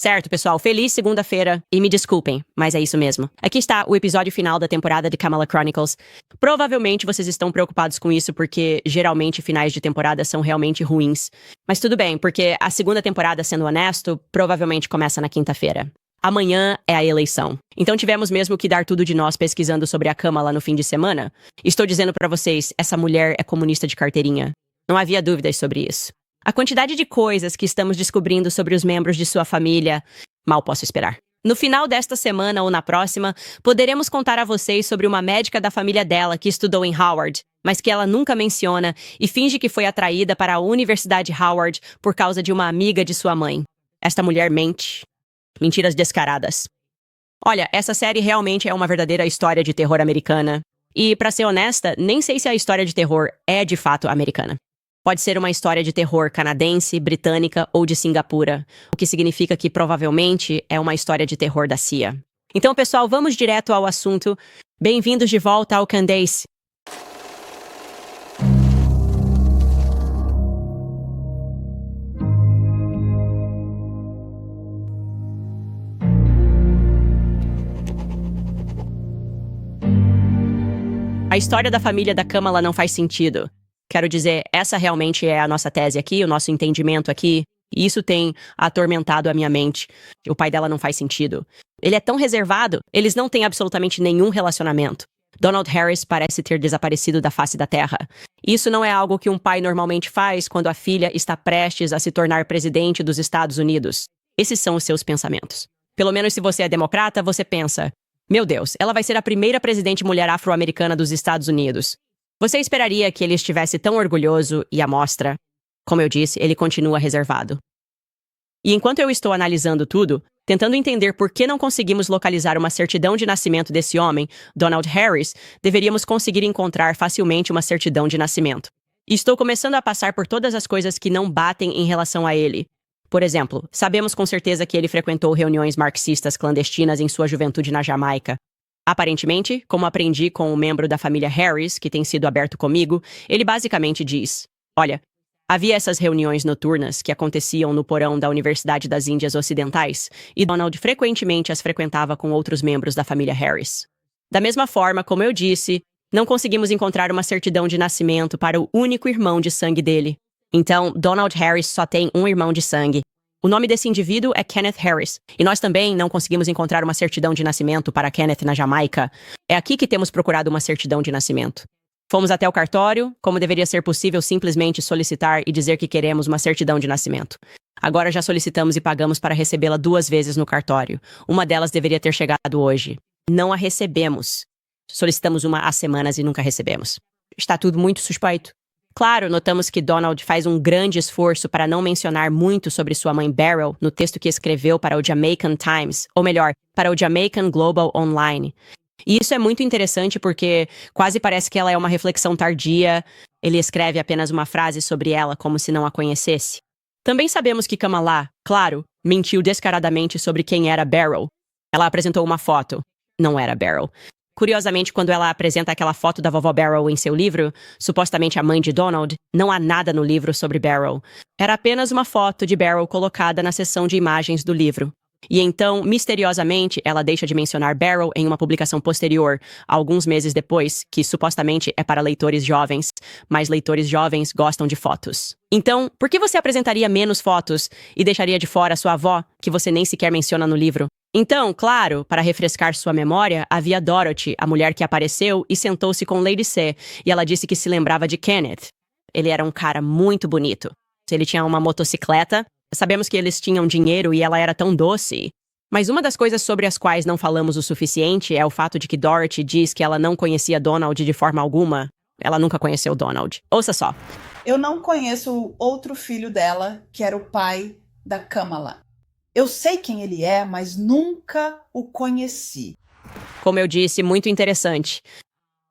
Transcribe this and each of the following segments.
Certo, pessoal, feliz segunda-feira e me desculpem, mas é isso mesmo. Aqui está o episódio final da temporada de Kamala Chronicles. Provavelmente vocês estão preocupados com isso porque geralmente finais de temporada são realmente ruins. Mas tudo bem, porque a segunda temporada, sendo honesto, provavelmente começa na quinta-feira. Amanhã é a eleição. Então tivemos mesmo que dar tudo de nós pesquisando sobre a Kamala no fim de semana. Estou dizendo pra vocês, essa mulher é comunista de carteirinha. Não havia dúvidas sobre isso. A quantidade de coisas que estamos descobrindo sobre os membros de sua família, mal posso esperar. No final desta semana ou na próxima, poderemos contar a vocês sobre uma médica da família dela que estudou em Howard, mas que ela nunca menciona e finge que foi atraída para a Universidade Howard por causa de uma amiga de sua mãe. Esta mulher mente. Mentiras descaradas. Olha, essa série realmente é uma verdadeira história de terror americana. E, pra ser honesta, nem sei se a história de terror é de fato americana. Pode ser uma história de terror canadense, britânica ou de Singapura, o que significa que provavelmente é uma história de terror da CIA. Então, pessoal, vamos direto ao assunto. Bem-vindos de volta ao Candace. A história da família da Kamala não faz sentido. Quero dizer, essa realmente é a nossa tese aqui, o nosso entendimento aqui. E isso tem atormentado a minha mente. O pai dela não faz sentido. Ele é tão reservado, eles não têm absolutamente nenhum relacionamento. Donald Harris parece ter desaparecido da face da terra. Isso não é algo que um pai normalmente faz quando a filha está prestes a se tornar presidente dos Estados Unidos. Esses são os seus pensamentos. Pelo menos se você é democrata, você pensa: meu Deus, ela vai ser a primeira presidente mulher afro-americana dos Estados Unidos. Você esperaria que ele estivesse tão orgulhoso e à mostra? Como eu disse, ele continua reservado. E enquanto eu estou analisando tudo, tentando entender por que não conseguimos localizar uma certidão de nascimento desse homem, Donald Harris, deveríamos conseguir encontrar facilmente uma certidão de nascimento. E estou começando a passar por todas as coisas que não batem em relação a ele. Por exemplo, sabemos com certeza que ele frequentou reuniões marxistas clandestinas em sua juventude na Jamaica. Aparentemente, como aprendi com um membro da família Harris, que tem sido aberto comigo, ele basicamente diz: olha, havia essas reuniões noturnas que aconteciam no porão da Universidade das Índias Ocidentais, e Donald frequentemente as frequentava com outros membros da família Harris. Da mesma forma, como eu disse, não conseguimos encontrar uma certidão de nascimento para o único irmão de sangue dele. Então, Donald Harris só tem um irmão de sangue. O nome desse indivíduo é Kenneth Harris, e nós também não conseguimos encontrar uma certidão de nascimento para Kenneth na Jamaica. É aqui que temos procurado uma certidão de nascimento. Fomos até o cartório, como deveria ser possível simplesmente solicitar e dizer que queremos uma certidão de nascimento. Agora já solicitamos e pagamos para recebê-la 2 vezes no cartório. Uma delas deveria ter chegado hoje. Não a recebemos. Solicitamos uma há semanas e nunca recebemos. Está tudo muito suspeito. Claro, notamos que Donald faz um grande esforço para não mencionar muito sobre sua mãe Beryl no texto que escreveu para o Jamaican Times, ou melhor, para o Jamaican Global Online. E isso é muito interessante porque quase parece que ela é uma reflexão tardia. Ele escreve apenas uma frase sobre ela como se não a conhecesse. Também sabemos que Kamala, claro, mentiu descaradamente sobre quem era Beryl. Ela apresentou uma foto. Não era Beryl. Curiosamente, quando ela apresenta aquela foto da vovó Beryl em seu livro, supostamente a mãe de Donald, não há nada no livro sobre Beryl. Era apenas uma foto de Beryl colocada na seção de imagens do livro. E então, misteriosamente, ela deixa de mencionar Beryl em uma publicação posterior, alguns meses depois, que supostamente é para leitores jovens, mas leitores jovens gostam de fotos. Então, por que você apresentaria menos fotos e deixaria de fora sua avó, que você nem sequer menciona no livro? Então, claro, para refrescar sua memória, havia Dorothy, a mulher que apareceu e sentou-se com Lady C, e ela disse que se lembrava de Kenneth. Ele era um cara muito bonito. Ele tinha uma motocicleta. Sabemos que eles tinham dinheiro e ela era tão doce. Mas uma das coisas sobre as quais não falamos o suficiente é o fato de que Dorothy diz que ela não conhecia Donald de forma alguma. Ela nunca conheceu Donald. Ouça só. Eu não conheço o outro filho dela, que era o pai da Kamala. Eu sei quem ele é, mas nunca o conheci. Como eu disse, muito interessante.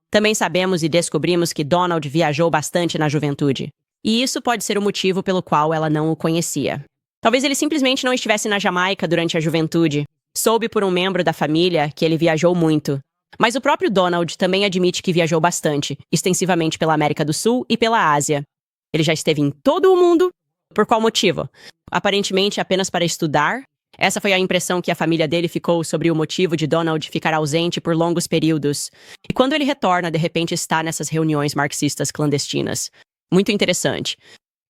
Também sabemos e descobrimos que Donald viajou bastante na juventude. E isso pode ser o motivo pelo qual ela não o conhecia. Talvez ele simplesmente não estivesse na Jamaica durante a juventude. Soube por um membro da família que ele viajou muito. Mas o próprio Donald também admite que viajou bastante, extensivamente pela América do Sul e pela Ásia. Ele já esteve em todo o mundo. Por qual motivo? Aparentemente apenas para estudar. Essa foi a impressão que a família dele ficou sobre o motivo de Donald ficar ausente por longos períodos. E quando ele retorna, de repente está nessas reuniões marxistas clandestinas. Muito interessante.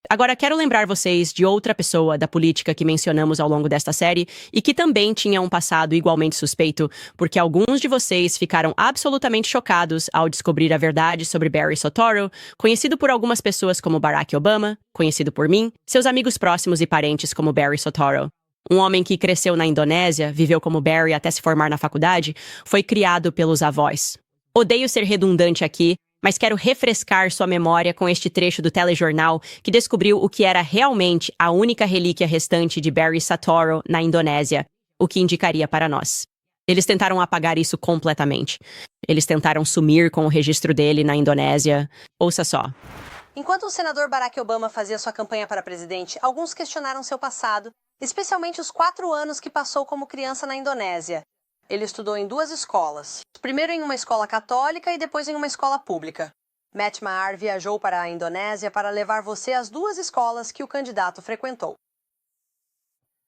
Agora, quero lembrar vocês de outra pessoa da política que mencionamos ao longo desta série e que também tinha um passado igualmente suspeito, porque alguns de vocês ficaram absolutamente chocados ao descobrir a verdade sobre Barry Soetoro, conhecido por algumas pessoas como Barack Obama, conhecido por mim, seus amigos próximos e parentes como Barry Soetoro. Um homem que cresceu na Indonésia, viveu como Barry até se formar na faculdade, foi criado pelos avós. Odeio ser redundante aqui, mas quero refrescar sua memória com este trecho do telejornal que descobriu o que era realmente a única relíquia restante de Barry Soetoro na Indonésia, o que indicaria para nós. Eles tentaram apagar isso completamente. Eles tentaram sumir com o registro dele na Indonésia. Ouça só. Enquanto o senador Barack Obama fazia sua campanha para presidente, alguns questionaram seu passado, especialmente os 4 anos que passou como criança na Indonésia. Ele estudou em 2 escolas, primeiro em uma escola católica e depois em uma escola pública. Matt Maher viajou para a Indonésia para levar você às 2 escolas que o candidato frequentou.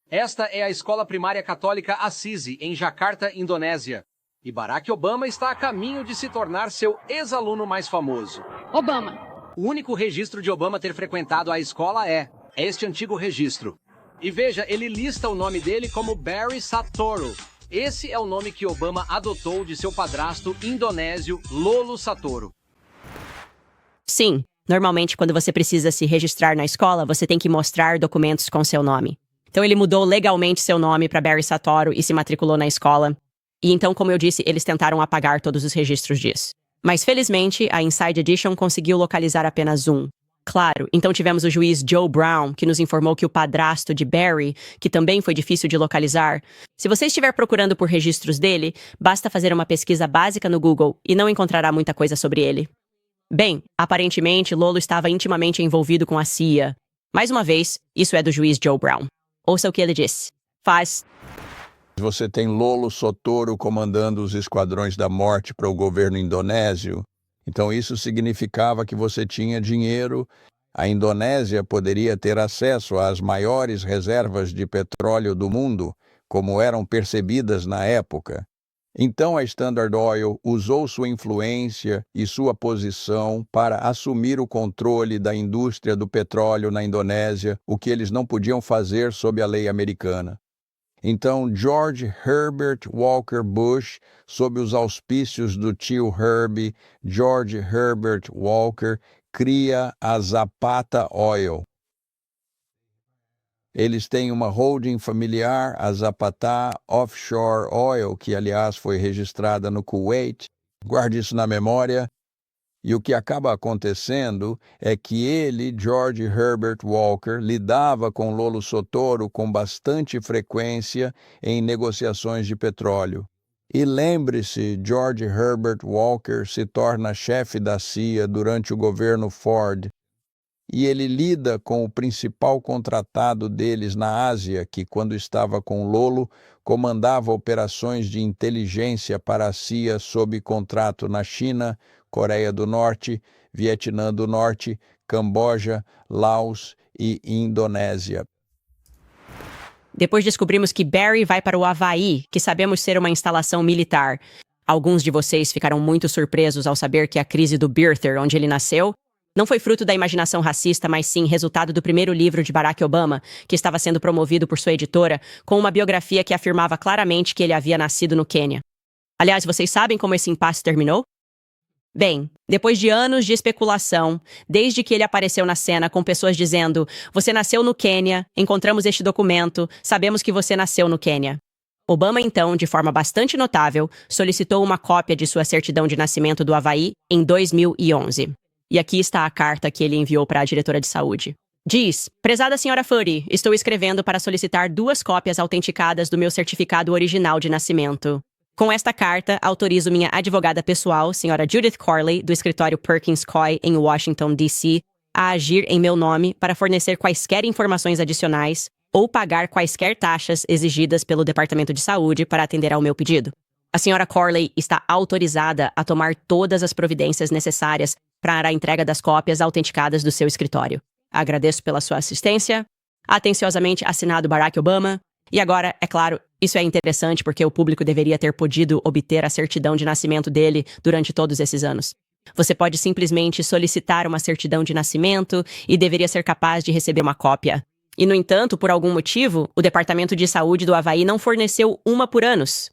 Esta é a escola primária católica Assisi, em Jakarta, Indonésia. E Barack Obama está a caminho de se tornar seu ex-aluno mais famoso. Obama. O único registro de Obama ter frequentado a escola é este antigo registro. E veja, ele lista o nome dele como Barry Soetoro. Esse é o nome que Obama adotou de seu padrasto indonésio Lolo Soetoro. Sim, normalmente quando você precisa se registrar na escola, você tem que mostrar documentos com seu nome. Então ele mudou legalmente seu nome para Barry Soetoro e se matriculou na escola. E então, como eu disse, eles tentaram apagar todos os registros disso. Mas felizmente, a Inside Edition conseguiu localizar apenas um. Claro, então tivemos o juiz Joe Brown, que nos informou que o padrasto de Barry, que também foi difícil de localizar, se você estiver procurando por registros dele, basta fazer uma pesquisa básica no Google e não encontrará muita coisa sobre ele. Bem, aparentemente, Lolo estava intimamente envolvido com a CIA. Mais uma vez, isso é do juiz Joe Brown. Ouça o que ele disse. Você tem Lolo Soetoro comandando os esquadrões da morte para o governo indonésio. Então isso significava que você tinha dinheiro. A Indonésia poderia ter acesso às maiores reservas de petróleo do mundo, como eram percebidas na época. Então a Standard Oil usou sua influência e sua posição para assumir o controle da indústria do petróleo na Indonésia, o que eles não podiam fazer sob a lei americana. Então, George Herbert Walker Bush, sob os auspícios do tio Herbie, George Herbert Walker, cria a Zapata Oil. Eles têm uma holding familiar, a Zapata Offshore Oil, que aliás foi registrada no Kuwait. Guarde isso na memória. E o que acaba acontecendo é que ele, George Herbert Walker, lidava com Lolo Soetoro com bastante frequência em negociações de petróleo. E lembre-se, George Herbert Walker se torna chefe da CIA durante o governo Ford. E ele lida com o principal contratado deles na Ásia, que quando estava com Lolo, comandava operações de inteligência para a CIA sob contrato na China, Coreia do Norte, Vietnã do Norte, Camboja, Laos e Indonésia. Depois descobrimos que Barry vai para o Havaí, que sabemos ser uma instalação militar. Alguns de vocês ficaram muito surpresos ao saber que a crise do Birther, onde ele nasceu, não foi fruto da imaginação racista, mas sim resultado do primeiro livro de Barack Obama, que estava sendo promovido por sua editora, com uma biografia que afirmava claramente que ele havia nascido no Quênia. Aliás, vocês sabem como esse impasse terminou? Bem, depois de anos de especulação, desde que ele apareceu na cena com pessoas dizendo "Você nasceu no Quênia, encontramos este documento, sabemos que você nasceu no Quênia." Obama, então, de forma bastante notável, solicitou uma cópia de sua certidão de nascimento do Havaí em 2011. E aqui está a carta que ele enviou para a diretora de saúde. Diz: "Prezada senhora Furry, estou escrevendo para solicitar 2 cópias autenticadas do meu certificado original de nascimento. Com esta carta, autorizo minha advogada pessoal, senhora Judith Corley, do escritório Perkins Coie, em Washington, D.C., a agir em meu nome para fornecer quaisquer informações adicionais ou pagar quaisquer taxas exigidas pelo Departamento de Saúde para atender ao meu pedido. A senhora Corley está autorizada a tomar todas as providências necessárias para a entrega das cópias autenticadas do seu escritório. Agradeço pela sua assistência. Atenciosamente assinado Barack Obama. E agora, é claro, isso é interessante porque o público deveria ter podido obter a certidão de nascimento dele durante todos esses anos. Você pode simplesmente solicitar uma certidão de nascimento e deveria ser capaz de receber uma cópia. E, no entanto, por algum motivo, o Departamento de Saúde do Havaí não forneceu uma por anos.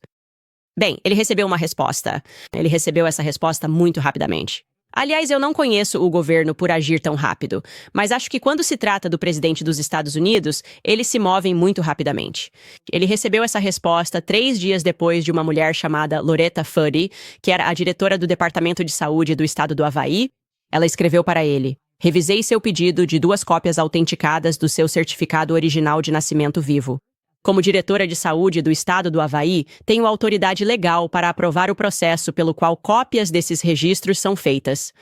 Bem, ele recebeu uma resposta. Ele recebeu essa resposta muito rapidamente. Aliás, eu não conheço o governo por agir tão rápido, mas acho que quando se trata do presidente dos Estados Unidos, eles se movem muito rapidamente. Ele recebeu essa resposta 3 dias depois de uma mulher chamada Loretta Fuddy, que era a diretora do Departamento de Saúde do estado do Havaí. Ela escreveu para ele: "Revisei seu pedido de 2 cópias autenticadas do seu certificado original de nascimento vivo. Como diretora de saúde do estado do Havaí, tenho autoridade legal para aprovar o processo pelo qual cópias desses registros são feitas.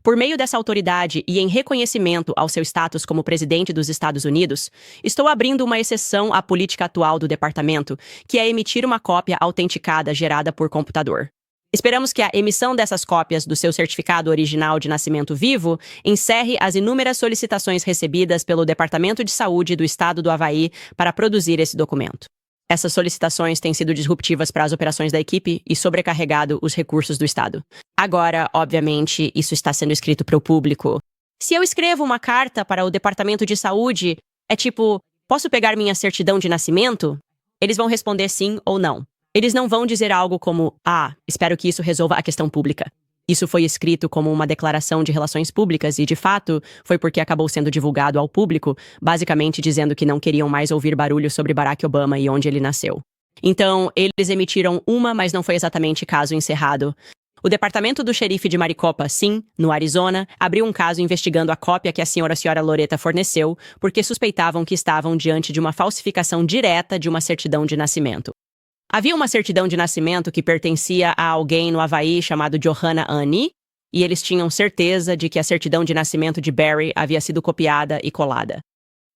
Por meio dessa autoridade e em reconhecimento ao seu status como presidente dos Estados Unidos, estou abrindo uma exceção à política atual do departamento, que é emitir uma cópia autenticada gerada por computador. Esperamos que a emissão dessas cópias do seu certificado original de nascimento vivo encerre as inúmeras solicitações recebidas pelo Departamento de Saúde do Estado do Havaí para produzir esse documento. Essas solicitações têm sido disruptivas para as operações da equipe e sobrecarregado os recursos do Estado. Agora, obviamente, isso está sendo escrito para o público. Se eu escrevo uma carta para o Departamento de Saúde, é tipo, posso pegar minha certidão de nascimento? Eles vão responder sim ou não. Eles não vão dizer algo como, espero que isso resolva a questão pública. Isso foi escrito como uma declaração de relações públicas e, de fato, foi porque acabou sendo divulgado ao público, basicamente dizendo que não queriam mais ouvir barulho sobre Barack Obama e onde ele nasceu. Então, eles emitiram mas não foi exatamente caso encerrado. O departamento do xerife de Maricopa, sim, no Arizona, abriu um caso investigando a cópia que a senhora Loretta forneceu, porque suspeitavam que estavam diante de uma falsificação direta de uma certidão de nascimento. Havia uma certidão de nascimento que pertencia a alguém no Havaí chamado Johanna Annie, e eles tinham certeza de que a certidão de nascimento de Barry havia sido copiada e colada.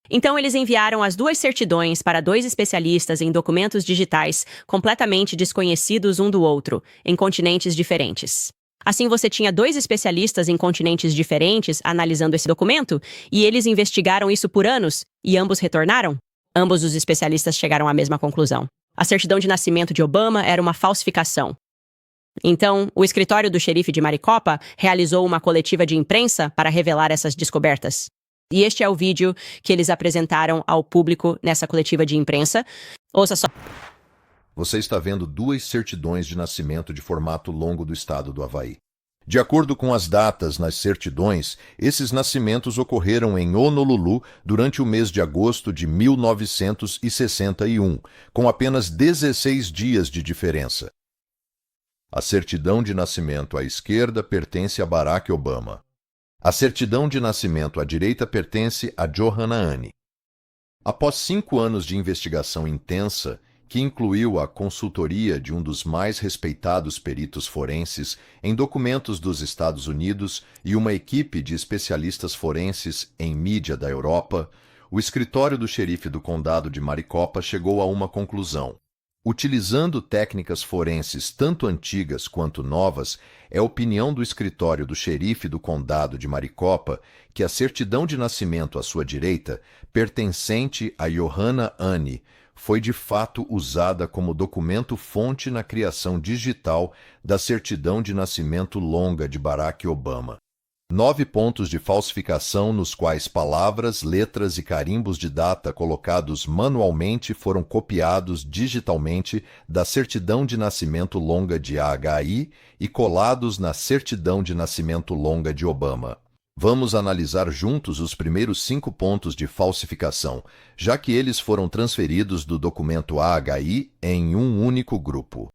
Então eles enviaram as 2 certidões para 2 especialistas em documentos digitais completamente desconhecidos um do outro, em continentes diferentes. Assim você tinha 2 especialistas em continentes diferentes analisando esse documento, e eles investigaram isso por anos, e ambos retornaram? Ambos os especialistas chegaram à mesma conclusão. A certidão de nascimento de Obama era uma falsificação. Então, o escritório do xerife de Maricopa realizou uma coletiva de imprensa para revelar essas descobertas. E este é o vídeo que eles apresentaram ao público nessa coletiva de imprensa. Ouça só. Você está vendo 2 certidões de nascimento de formato longo do estado do Havaí. De acordo com as datas nas certidões, esses nascimentos ocorreram em Honolulu durante o mês de agosto de 1961, com apenas 16 dias de diferença. A certidão de nascimento à esquerda pertence a Barack Obama. A certidão de nascimento à direita pertence a Johanna Annie. Após 5 anos de investigação intensa, que incluiu a consultoria de um dos mais respeitados peritos forenses em documentos dos Estados Unidos e uma equipe de especialistas forenses em mídia da Europa, o escritório do xerife do condado de Maricopa chegou a uma conclusão. Utilizando técnicas forenses tanto antigas quanto novas, é a opinião do escritório do xerife do condado de Maricopa que a certidão de nascimento à sua direita, pertencente a Johanna Annie, foi de fato usada como documento-fonte na criação digital da certidão de nascimento longa de Barack Obama. 9 pontos de falsificação nos quais palavras, letras e carimbos de data colocados manualmente foram copiados digitalmente da certidão de nascimento longa de AHI e colados na certidão de nascimento longa de Obama. Vamos analisar juntos os primeiros 5 pontos de falsificação, já que eles foram transferidos do documento AHI em um único grupo.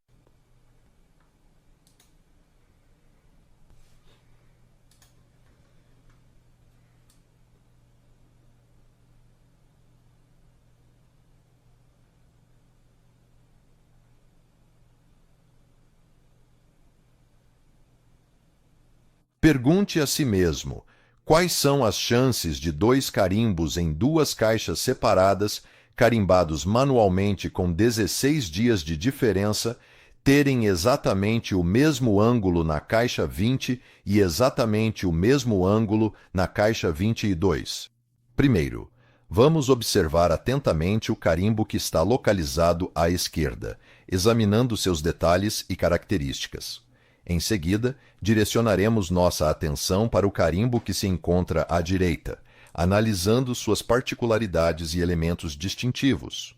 Pergunte a si mesmo, quais são as chances de 2 carimbos em 2 caixas separadas, carimbados manualmente com 16 dias de diferença, terem exatamente o mesmo ângulo na caixa 20 e exatamente o mesmo ângulo na caixa 22? Primeiro, Vamos observar atentamente o carimbo que está localizado à esquerda, examinando seus detalhes e características. Em seguida, direcionaremos nossa atenção para o carimbo que se encontra à direita, analisando suas particularidades e elementos distintivos.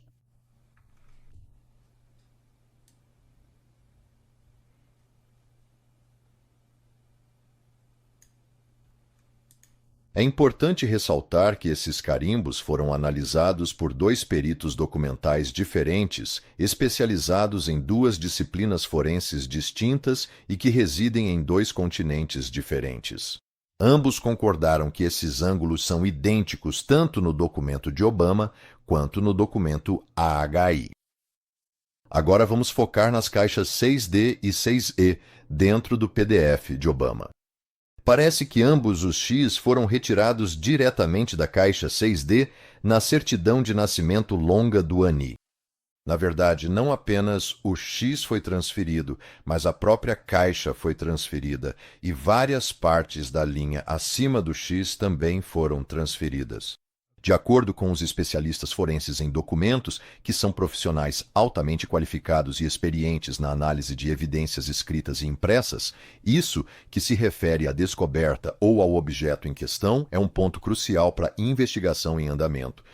É importante ressaltar que esses carimbos foram analisados por dois peritos documentais diferentes, especializados em duas disciplinas forenses distintas e que residem em dois continentes diferentes. Ambos concordaram que esses ângulos são idênticos tanto no documento de Obama quanto no documento AHI. Agora vamos focar nas caixas 6D e 6E dentro do PDF de Obama. Parece que ambos os X foram retirados diretamente da caixa 6D na certidão de nascimento longa do ANI. Na verdade, não apenas o X foi transferido, mas a própria caixa foi transferida e várias partes da linha acima do X também foram transferidas. De acordo com os especialistas forenses em documentos, que são profissionais altamente qualificados e experientes na análise de evidências escritas e impressas, isso, que se refere à descoberta ou ao objeto em questão, é um ponto crucial para a investigação em andamento.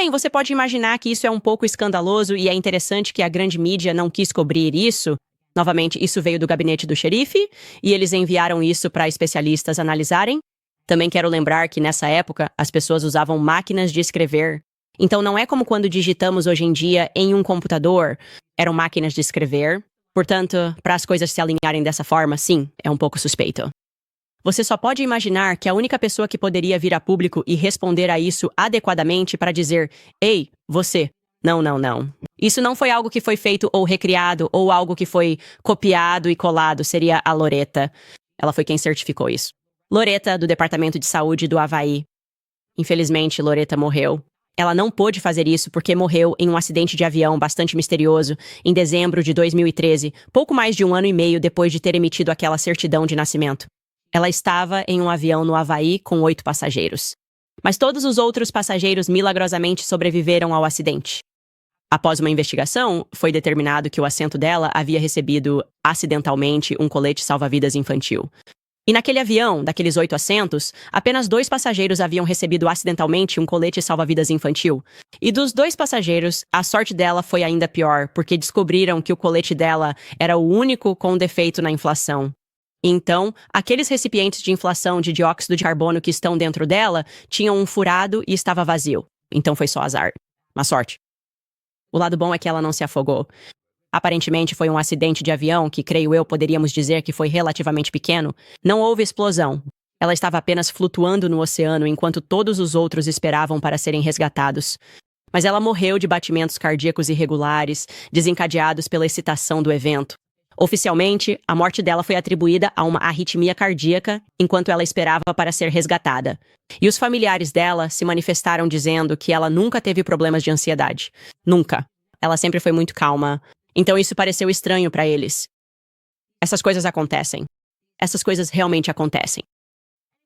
Bem, você pode imaginar que isso é um pouco escandaloso e é interessante que a grande mídia não quis cobrir isso. Novamente, isso veio do gabinete do xerife e eles enviaram isso para especialistas analisarem. Também quero lembrar que nessa época as pessoas usavam máquinas de escrever. Então não é como quando digitamos hoje em dia em um computador. Eram máquinas de escrever. Portanto, para as coisas se alinharem dessa forma, sim, é um pouco suspeito. Você só pode imaginar que a única pessoa que poderia vir a público e responder a isso adequadamente para dizer: "Ei, você, não, não, não. Isso não foi algo que foi feito ou recriado ou algo que foi copiado e colado", seria a Loretta. Ela foi quem certificou isso. Loretta, do Departamento de Saúde do Havaí. Infelizmente, Loretta morreu. Ela não pôde fazer isso porque morreu em um acidente de avião bastante misterioso em dezembro de 2013, pouco mais de um ano e meio depois de ter emitido aquela certidão de nascimento. Ela estava em um avião no Havaí com 8 passageiros. Mas todos os outros passageiros milagrosamente sobreviveram ao acidente. Após uma investigação, foi determinado que o assento dela havia recebido, acidentalmente, um colete salva-vidas infantil. E naquele avião, daqueles 8 assentos, apenas 2 passageiros haviam recebido acidentalmente um colete salva-vidas infantil. E dos 2 passageiros, a sorte dela foi ainda pior, porque descobriram que o colete dela era o único com defeito na inflação. Então, aqueles recipientes de inflação de dióxido de carbono que estão dentro dela tinham um furado e estava vazio. Então foi só azar. Má sorte. O lado bom é que ela não se afogou. Aparentemente foi um acidente de avião que, creio eu, poderíamos dizer que foi relativamente pequeno. Não houve explosão. Ela estava apenas flutuando no oceano enquanto todos os outros esperavam para serem resgatados. Mas ela morreu de batimentos cardíacos irregulares, desencadeados pela excitação do evento. Oficialmente, a morte dela foi atribuída a uma arritmia cardíaca enquanto ela esperava para ser resgatada. E os familiares dela se manifestaram dizendo que ela nunca teve problemas de ansiedade. Nunca. Ela sempre foi muito calma. Então isso pareceu estranho para eles. Essas coisas acontecem. Essas coisas realmente acontecem.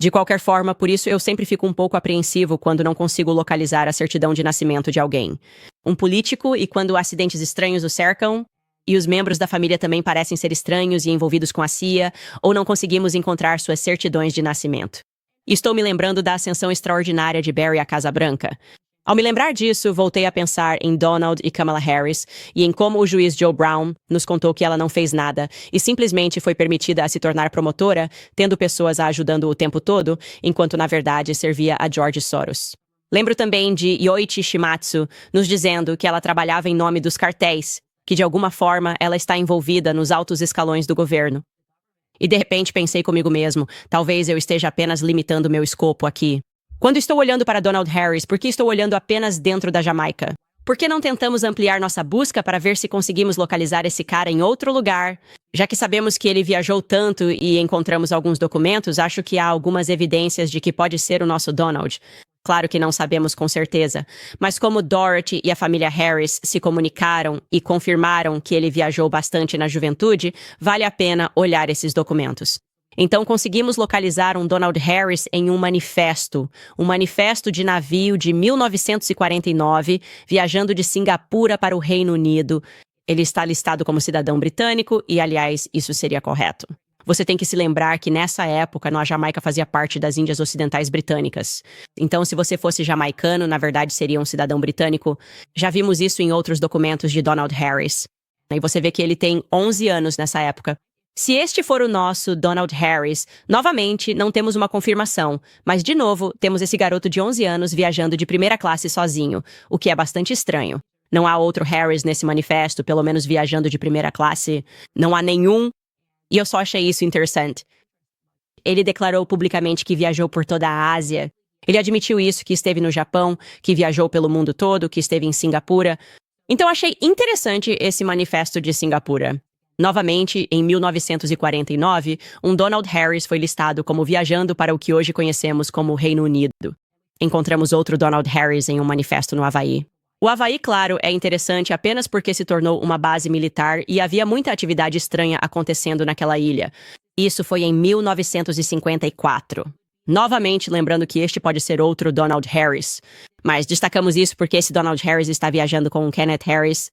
De qualquer forma, por isso eu sempre fico um pouco apreensivo quando não consigo localizar a certidão de nascimento de alguém. Um político e quando acidentes estranhos o cercam, e os membros da família também parecem ser estranhos e envolvidos com a CIA, ou não conseguimos encontrar suas certidões de nascimento. Estou me lembrando da ascensão extraordinária de Barry à Casa Branca. Ao me lembrar disso, voltei a pensar em Donald e Kamala Harris e em como o juiz Joe Brown nos contou que ela não fez nada e simplesmente foi permitida a se tornar promotora, tendo pessoas a ajudando o tempo todo, enquanto na verdade servia a George Soros. Lembro também de Yoichi Shimatsu nos dizendo que ela trabalhava em nome dos cartéis, que de alguma forma ela está envolvida nos altos escalões do governo. E de repente pensei comigo mesmo, talvez eu esteja apenas limitando meu escopo aqui. Quando estou olhando para Donald Harris, por que estou olhando apenas dentro da Jamaica? Por que não tentamos ampliar nossa busca para ver se conseguimos localizar esse cara em outro lugar? Já que sabemos que ele viajou tanto e encontramos alguns documentos, acho que há algumas evidências de que pode ser o nosso Donald. Claro que não sabemos com certeza, mas como Dorothy e a família Harris se comunicaram e confirmaram que ele viajou bastante na juventude, vale a pena olhar esses documentos. Então conseguimos localizar um Donald Harris em um manifesto de navio de 1949, viajando de Singapura para o Reino Unido. Ele está listado como cidadão britânico e, aliás, isso seria correto. Você tem que se lembrar que nessa época a Jamaica fazia parte das Índias Ocidentais Britânicas. Então, se você fosse jamaicano, na verdade seria um cidadão britânico. Já vimos isso em outros documentos de Donald Harris. E você vê que ele tem 11 anos nessa época. Se este for o nosso Donald Harris, novamente não temos uma confirmação, mas de novo temos esse garoto de 11 anos viajando de primeira classe sozinho, o que é bastante estranho. Não há outro Harris nesse manifesto, pelo menos viajando de primeira classe. Não há nenhum. E eu só achei isso interessante. Ele declarou publicamente que viajou por toda a Ásia. Ele admitiu isso, que esteve no Japão, que viajou pelo mundo todo, que esteve em Singapura. Então achei interessante esse manifesto de Singapura. Novamente, em 1949, um Donald Harris foi listado como viajando para o que hoje conhecemos como Reino Unido. Encontramos outro Donald Harris em um manifesto no Havaí. O Havaí, claro, é interessante apenas porque se tornou uma base militar e havia muita atividade estranha acontecendo naquela ilha. Isso foi em 1954. Novamente, lembrando que este pode ser outro Donald Harris. Mas destacamos isso porque esse Donald Harris está viajando com o Kenneth Harris.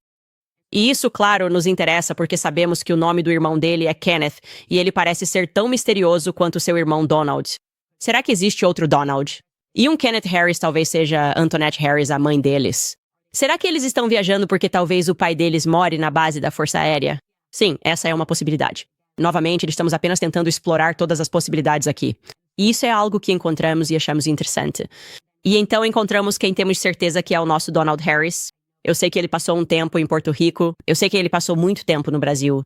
E isso, claro, nos interessa porque sabemos que o nome do irmão dele é Kenneth e ele parece ser tão misterioso quanto seu irmão Donald. Será que existe outro Donald? E um Kenneth Harris talvez seja Antoinette Harris, a mãe deles. Será que eles estão viajando porque talvez o pai deles more na base da Força Aérea? Sim, essa é uma possibilidade. Novamente, estamos apenas tentando explorar todas as possibilidades aqui. E isso é algo que encontramos e achamos interessante. E então encontramos quem temos certeza que é o nosso Donald Harris. Eu sei que ele passou um tempo em Porto Rico. Eu sei que ele passou muito tempo no Brasil.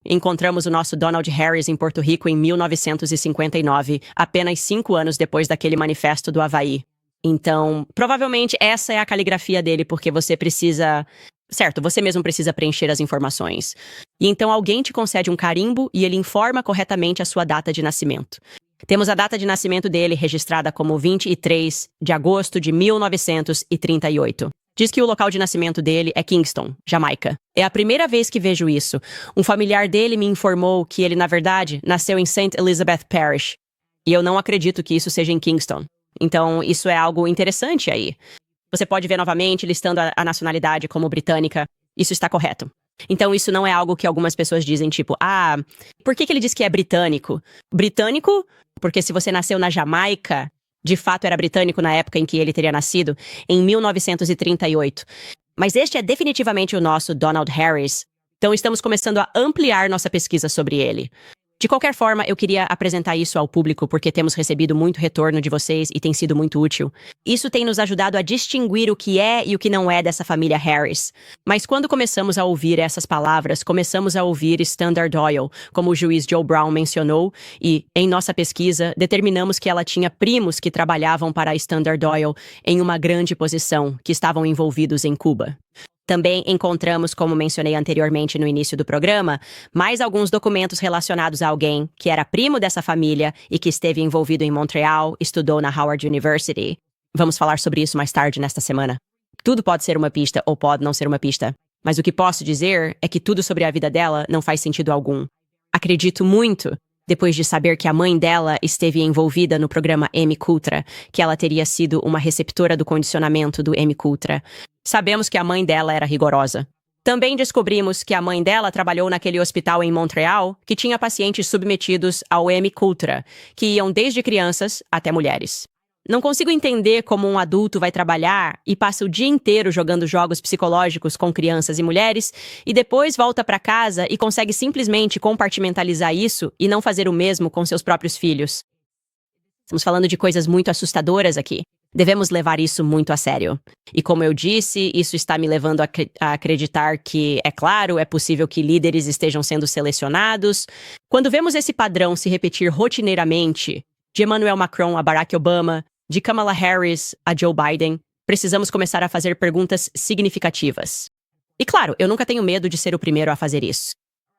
Encontramos o nosso Donald Harris em Porto Rico em 1959, apenas 5 anos depois daquele manifesto do Havaí. Então, provavelmente essa é a caligrafia dele, porque você precisa... Certo, você mesmo precisa preencher as informações. E então alguém te concede um carimbo e ele informa corretamente a sua data de nascimento. Temos a data de nascimento dele registrada como 23 de agosto de 1938. Diz que o local de nascimento dele é Kingston, Jamaica. É a primeira vez que vejo isso. Um familiar dele me informou que ele, na verdade, nasceu em St. Elizabeth Parish. E eu não acredito que isso seja em Kingston. Então, isso é algo interessante aí. Você pode ver novamente listando a nacionalidade como britânica. Isso está correto. Então, isso não é algo que algumas pessoas dizem, tipo, por que ele diz que é britânico? Britânico? Porque se você nasceu na Jamaica, de fato era britânico na época em que ele teria nascido, em 1938. Mas este é definitivamente o nosso Donald Harris. Então, estamos começando a ampliar nossa pesquisa sobre ele. De qualquer forma, eu queria apresentar isso ao público porque temos recebido muito retorno de vocês e tem sido muito útil. Isso tem nos ajudado a distinguir o que é e o que não é dessa família Harris. Mas quando começamos a ouvir essas palavras, começamos a ouvir Standard Oil, como o juiz Joe Brown mencionou, e, em nossa pesquisa, determinamos que ela tinha primos que trabalhavam para a Standard Oil em uma grande posição, que estavam envolvidos em Cuba. Também encontramos, como mencionei anteriormente no início do programa, mais alguns documentos relacionados a alguém que era primo dessa família e que esteve envolvido em Montreal, estudou na Howard University. Vamos falar sobre isso mais tarde nesta semana. Tudo pode ser uma pista ou pode não ser uma pista, mas o que posso dizer é que tudo sobre a vida dela não faz sentido algum. Acredito muito, depois de saber que a mãe dela esteve envolvida no programa MKUltra, que ela teria sido uma receptora do condicionamento do MKUltra. Sabemos que a mãe dela era rigorosa. Também descobrimos que a mãe dela trabalhou naquele hospital em Montreal que tinha pacientes submetidos ao MKUltra, que iam desde crianças até mulheres. Não consigo entender como um adulto vai trabalhar e passa o dia inteiro jogando jogos psicológicos com crianças e mulheres e depois volta para casa e consegue simplesmente compartimentalizar isso e não fazer o mesmo com seus próprios filhos. Estamos falando de coisas muito assustadoras aqui. Devemos levar isso muito a sério. E como eu disse, isso está me levando a acreditar que, é claro, é possível que líderes estejam sendo selecionados. Quando vemos esse padrão se repetir rotineiramente, de Emmanuel Macron a Barack Obama, de Kamala Harris a Joe Biden, precisamos começar a fazer perguntas significativas. E claro, eu nunca tenho medo de ser o primeiro a fazer isso.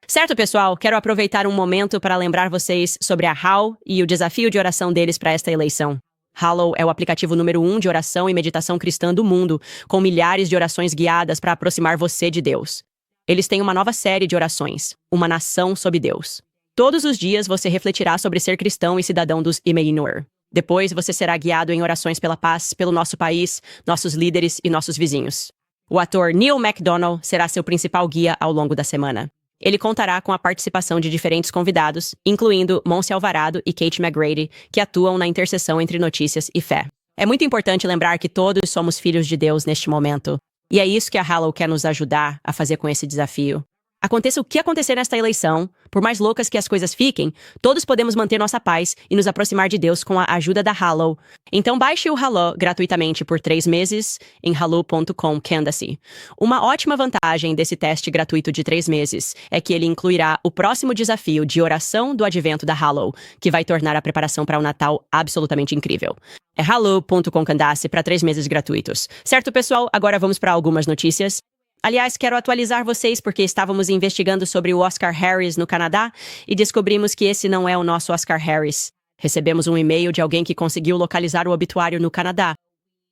Certo, pessoal? Quero aproveitar um momento para lembrar vocês sobre a HAL e o desafio de oração deles para esta eleição. Hallow é o aplicativo número 1 de oração e meditação cristã do mundo, com milhares de orações guiadas para aproximar você de Deus. Eles têm uma nova série de orações, Uma Nação sob Deus. Todos os dias você refletirá sobre ser cristão e cidadão dos Imaginur. Depois você será guiado em orações pela paz, pelo nosso país, nossos líderes e nossos vizinhos. O ator Neil MacDonald será seu principal guia ao longo da semana. Ele contará com a participação de diferentes convidados, incluindo Monse Alvarado e Kate McGrady, que atuam na interseção entre notícias e fé. É muito importante lembrar que todos somos filhos de Deus neste momento. E é isso que a Hallow quer nos ajudar a fazer com esse desafio. Aconteça o que acontecer nesta eleição, por mais loucas que as coisas fiquem, todos podemos manter nossa paz e nos aproximar de Deus com a ajuda da Hallow. Então baixe o Hallow gratuitamente por 3 meses em hallow.com Candace. Uma ótima vantagem desse teste gratuito de 3 meses é que ele incluirá o próximo desafio de oração do advento da Hallow, que vai tornar a preparação para o Natal absolutamente incrível. É hallow.com Candace para 3 meses gratuitos. Certo, pessoal? Agora vamos para algumas notícias. Aliás, quero atualizar vocês porque estávamos investigando sobre o Oscar Harris no Canadá e descobrimos que esse não é o nosso Oscar Harris. Recebemos um e-mail de alguém que conseguiu localizar o obituário no Canadá.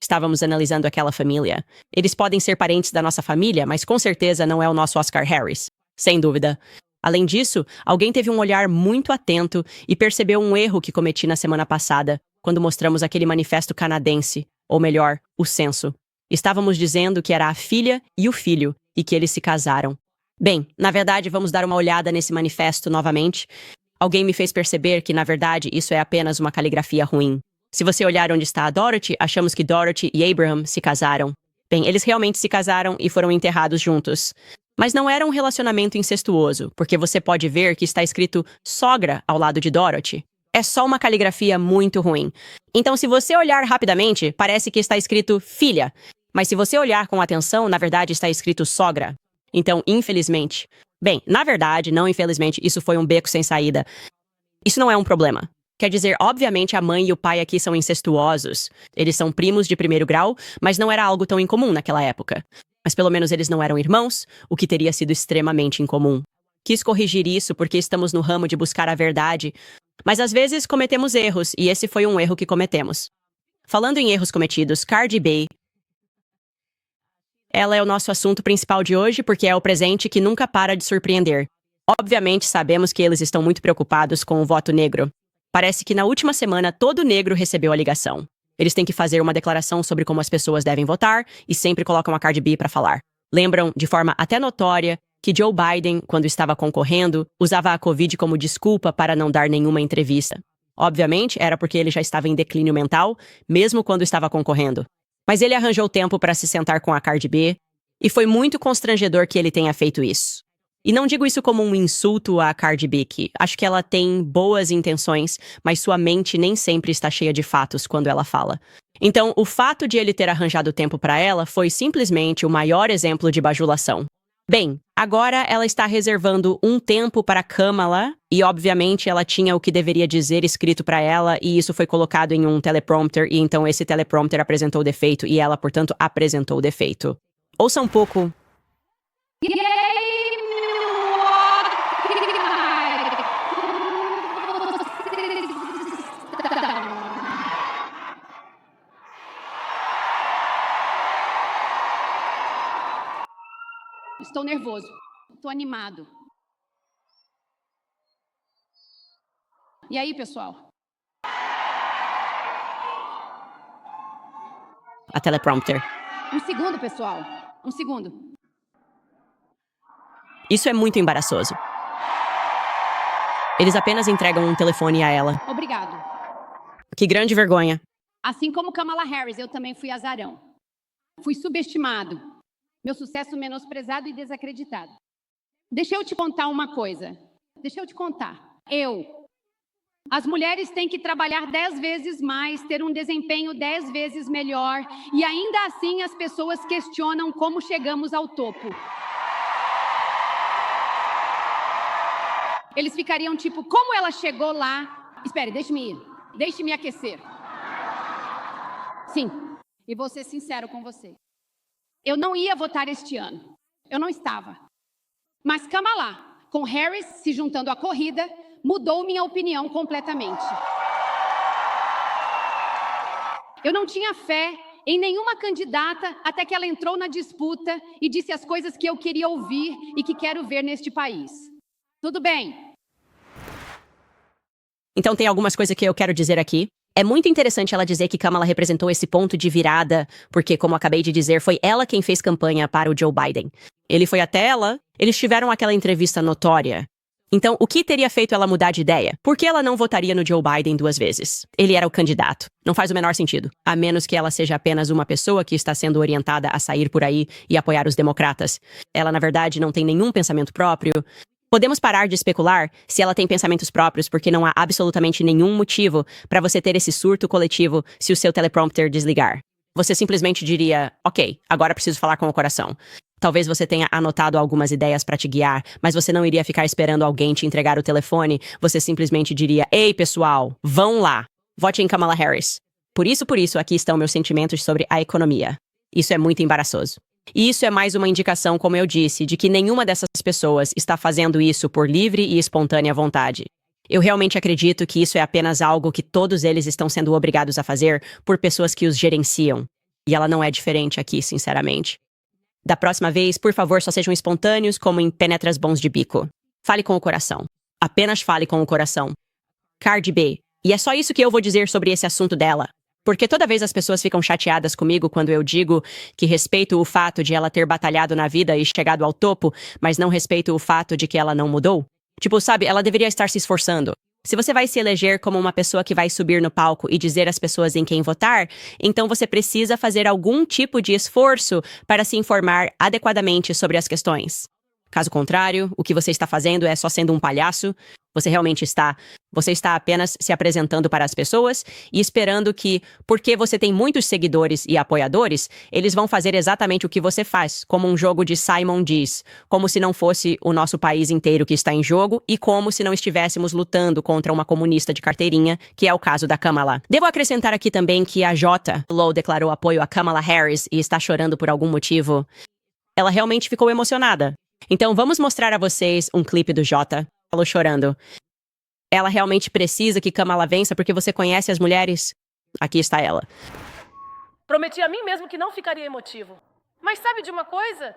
Estávamos analisando aquela família. Eles podem ser parentes da nossa família, mas com certeza não é o nosso Oscar Harris. Sem dúvida. Além disso, alguém teve um olhar muito atento e percebeu um erro que cometi na semana passada, quando mostramos aquele manifesto canadense, ou melhor, o censo. Estávamos dizendo que era a filha e o filho, e que eles se casaram. Bem, na verdade, vamos dar uma olhada nesse manifesto novamente. Alguém me fez perceber que, na verdade, isso é apenas uma caligrafia ruim. Se você olhar onde está a Dorothy, achamos que Dorothy e Abraham se casaram. Bem, eles realmente se casaram e foram enterrados juntos. Mas não era um relacionamento incestuoso, porque você pode ver que está escrito sogra ao lado de Dorothy. É só uma caligrafia muito ruim. Então, se você olhar rapidamente, parece que está escrito filha. Mas se você olhar com atenção, na verdade está escrito sogra. Então, infelizmente... Bem, na verdade, não infelizmente, isso foi um beco sem saída. Isso não é um problema. Quer dizer, obviamente a mãe e o pai aqui são incestuosos. Eles são primos de primeiro grau, mas não era algo tão incomum naquela época. Mas pelo menos eles não eram irmãos, o que teria sido extremamente incomum. Quis corrigir isso porque estamos no ramo de buscar a verdade. Mas às vezes cometemos erros, e esse foi um erro que cometemos. Falando em erros cometidos, Cardi B... Ela é o nosso assunto principal de hoje porque é o presente que nunca para de surpreender. Obviamente, sabemos que eles estão muito preocupados com o voto negro. Parece que na última semana todo negro recebeu a ligação. Eles têm que fazer uma declaração sobre como as pessoas devem votar e sempre colocam a Cardi B para falar. Lembram, de forma até notória, que Joe Biden, quando estava concorrendo, usava a Covid como desculpa para não dar nenhuma entrevista. Obviamente, era porque ele já estava em declínio mental, mesmo quando estava concorrendo. Mas ele arranjou tempo para se sentar com a Cardi B, e foi muito constrangedor que ele tenha feito isso. E não digo isso como um insulto à Cardi B, que acho que ela tem boas intenções, mas sua mente nem sempre está cheia de fatos quando ela fala. Então, o fato de ele ter arranjado tempo para ela foi simplesmente o maior exemplo de bajulação. Bem, agora ela está reservando um tempo para Kamala, e obviamente ela tinha o que deveria dizer escrito para ela, e isso foi colocado em um teleprompter, e então esse teleprompter apresentou o defeito, e ela, portanto, apresentou o defeito. Ouça um pouco. Estou nervoso. Estou animado. E aí, pessoal? A teleprompter. Um segundo, pessoal. Um segundo. Isso é muito embaraçoso. Eles apenas entregam um telefone a ela. Obrigado. Que grande vergonha. Assim como Kamala Harris, eu também fui azarão. Fui subestimado. Meu sucesso menosprezado e desacreditado. Deixa eu te contar uma coisa. Deixa eu te contar. Eu As mulheres têm que trabalhar 10 vezes mais, ter um desempenho 10 vezes melhor, e ainda assim as pessoas questionam como chegamos ao topo. Eles ficariam tipo, como ela chegou lá? Espere, deixe-me ir. Deixe-me aquecer. Sim, e vou ser sincero com você. Eu não ia votar este ano. Eu não estava. Mas Kamala, com Harris se juntando à corrida, mudou minha opinião completamente. Eu não tinha fé em nenhuma candidata até que ela entrou na disputa e disse as coisas que eu queria ouvir e que quero ver neste país. Tudo bem. Então tem algumas coisas que eu quero dizer aqui. É muito interessante ela dizer que Kamala representou esse ponto de virada, porque, como acabei de dizer, foi ela quem fez campanha para o Joe Biden. Ele foi até ela, eles tiveram aquela entrevista notória. Então, o que teria feito ela mudar de ideia? Por que ela não votaria no Joe Biden 2 vezes? Ele era o candidato. Não faz o menor sentido. A menos que ela seja apenas uma pessoa que está sendo orientada a sair por aí e apoiar os democratas. Ela, na verdade, não tem nenhum pensamento próprio. Podemos parar de especular se ela tem pensamentos próprios, porque não há absolutamente nenhum motivo para você ter esse surto coletivo se o seu teleprompter desligar. Você simplesmente diria, ok, agora preciso falar com o coração. Talvez você tenha anotado algumas ideias para te guiar, mas você não iria ficar esperando alguém te entregar o telefone. Você simplesmente diria, ei, pessoal, vão lá, vote em Kamala Harris. Por isso, aqui estão meus sentimentos sobre a economia. Isso é muito embaraçoso. E isso é mais uma indicação, como eu disse, de que nenhuma dessas pessoas está fazendo isso por livre e espontânea vontade. Eu realmente acredito que isso é apenas algo que todos eles estão sendo obrigados a fazer por pessoas que os gerenciam. E ela não é diferente aqui, sinceramente. Da próxima vez, por favor, só sejam espontâneos como em penetras bons de bico. Fale com o coração. Apenas fale com o coração. Cardi B. E é só isso que eu vou dizer sobre esse assunto dela. Porque toda vez as pessoas ficam chateadas comigo quando eu digo que respeito o fato de ela ter batalhado na vida e chegado ao topo, mas não respeito o fato de que ela não mudou. Tipo, sabe, ela deveria estar se esforçando. Se você vai se eleger como uma pessoa que vai subir no palco e dizer às pessoas em quem votar, então você precisa fazer algum tipo de esforço para se informar adequadamente sobre as questões. Caso contrário, o que você está fazendo é só sendo um palhaço. Você está apenas se apresentando para as pessoas e esperando que, porque você tem muitos seguidores e apoiadores, eles vão fazer exatamente o que você faz, como um jogo de Simon diz, como se não fosse o nosso país inteiro que está em jogo e como se não estivéssemos lutando contra uma comunista de carteirinha, que é o caso da Kamala. Devo acrescentar aqui também que a J. Lo declarou apoio a Kamala Harris e está chorando por algum motivo. Ela realmente ficou emocionada. Então vamos mostrar a vocês um clipe do J. Falou chorando. Ela realmente precisa que Kamala vença porque você conhece as mulheres? Aqui está ela. Prometi a mim mesmo que não ficaria emotivo. Mas sabe de uma coisa?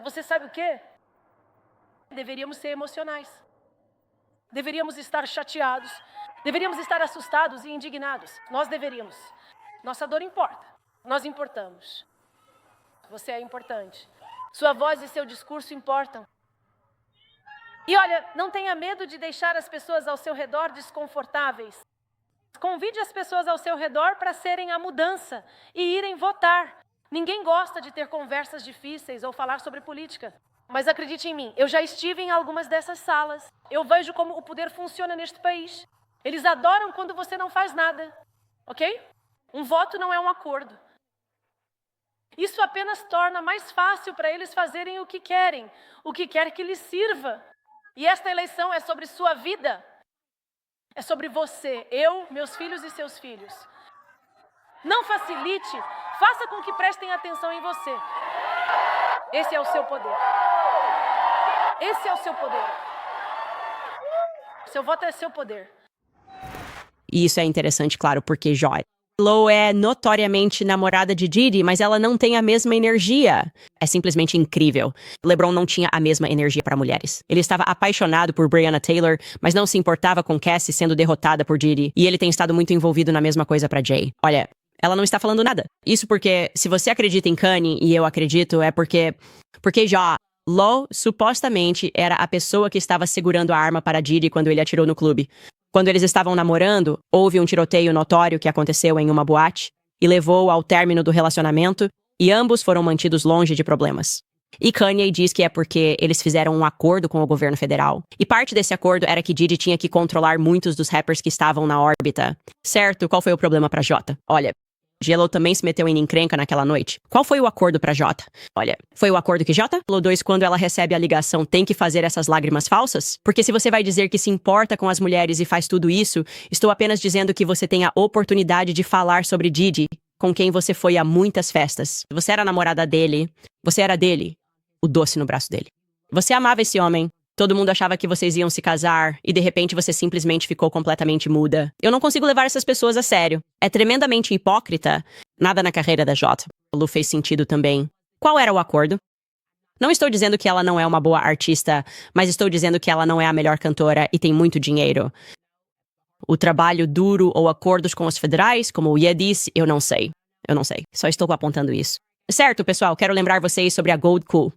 Você sabe o quê? Deveríamos ser emocionais. Deveríamos estar chateados. Deveríamos estar assustados e indignados. Nós deveríamos. Nossa dor importa. Nós importamos. Você é importante. Sua voz e seu discurso importam. E olha, não tenha medo de deixar as pessoas ao seu redor desconfortáveis. Convide as pessoas ao seu redor para serem a mudança e irem votar. Ninguém gosta de ter conversas difíceis ou falar sobre política. Mas acredite em mim, eu já estive em algumas dessas salas. Eu vejo como o poder funciona neste país. Eles adoram quando você não faz nada, ok? Um voto não é um acordo. Isso apenas torna mais fácil para eles fazerem o que quer que lhes sirva. E esta eleição é sobre sua vida. É sobre você, eu, meus filhos e seus filhos. Não facilite, faça com que prestem atenção em você. Esse é o seu poder. Esse é o seu poder. Seu voto é seu poder. E isso é interessante, claro, porque Lo é notoriamente namorada de Diddy, mas ela não tem a mesma energia. É simplesmente incrível. LeBron não tinha a mesma energia para mulheres. Ele estava apaixonado por Breonna Taylor, mas não se importava com Cassie sendo derrotada por Diddy. E ele tem estado muito envolvido na mesma coisa para Jay. Olha, ela não está falando nada. Isso porque, se você acredita em Kanye, e eu acredito, é porque Lo supostamente era a pessoa que estava segurando a arma para Diddy quando ele atirou no clube. Quando eles estavam namorando, houve um tiroteio notório que aconteceu em uma boate e levou ao término do relacionamento, e ambos foram mantidos longe de problemas. E Kanye diz que é porque eles fizeram um acordo com o governo federal. E parte desse acordo era que Diddy tinha que controlar muitos dos rappers que estavam na órbita. Certo, qual foi o problema pra Jota? Olha, J.Lo também se meteu em encrenca naquela noite. Qual foi o acordo pra Jota? Olha, foi o acordo que J.Lo 2, quando ela recebe a ligação, tem que fazer essas lágrimas falsas? Porque se você vai dizer que se importa com as mulheres e faz tudo isso, estou apenas dizendo que você tem a oportunidade de falar sobre Diddy, com quem você foi a muitas festas. Você era a namorada dele, você era dele, o doce no braço dele. Você amava esse homem. Todo mundo achava que vocês iam se casar e de repente você simplesmente ficou completamente muda. Eu não consigo levar essas pessoas a sério. É tremendamente hipócrita. Nada na carreira da J.Lo fez sentido também. Qual era o acordo? Não estou dizendo que ela não é uma boa artista, mas estou dizendo que ela não é a melhor cantora e tem muito dinheiro. O trabalho duro ou acordos com os federais, como o Ye disse, eu não sei. Eu não sei. Só estou apontando isso. Certo, pessoal, quero lembrar vocês sobre a Gold Cool.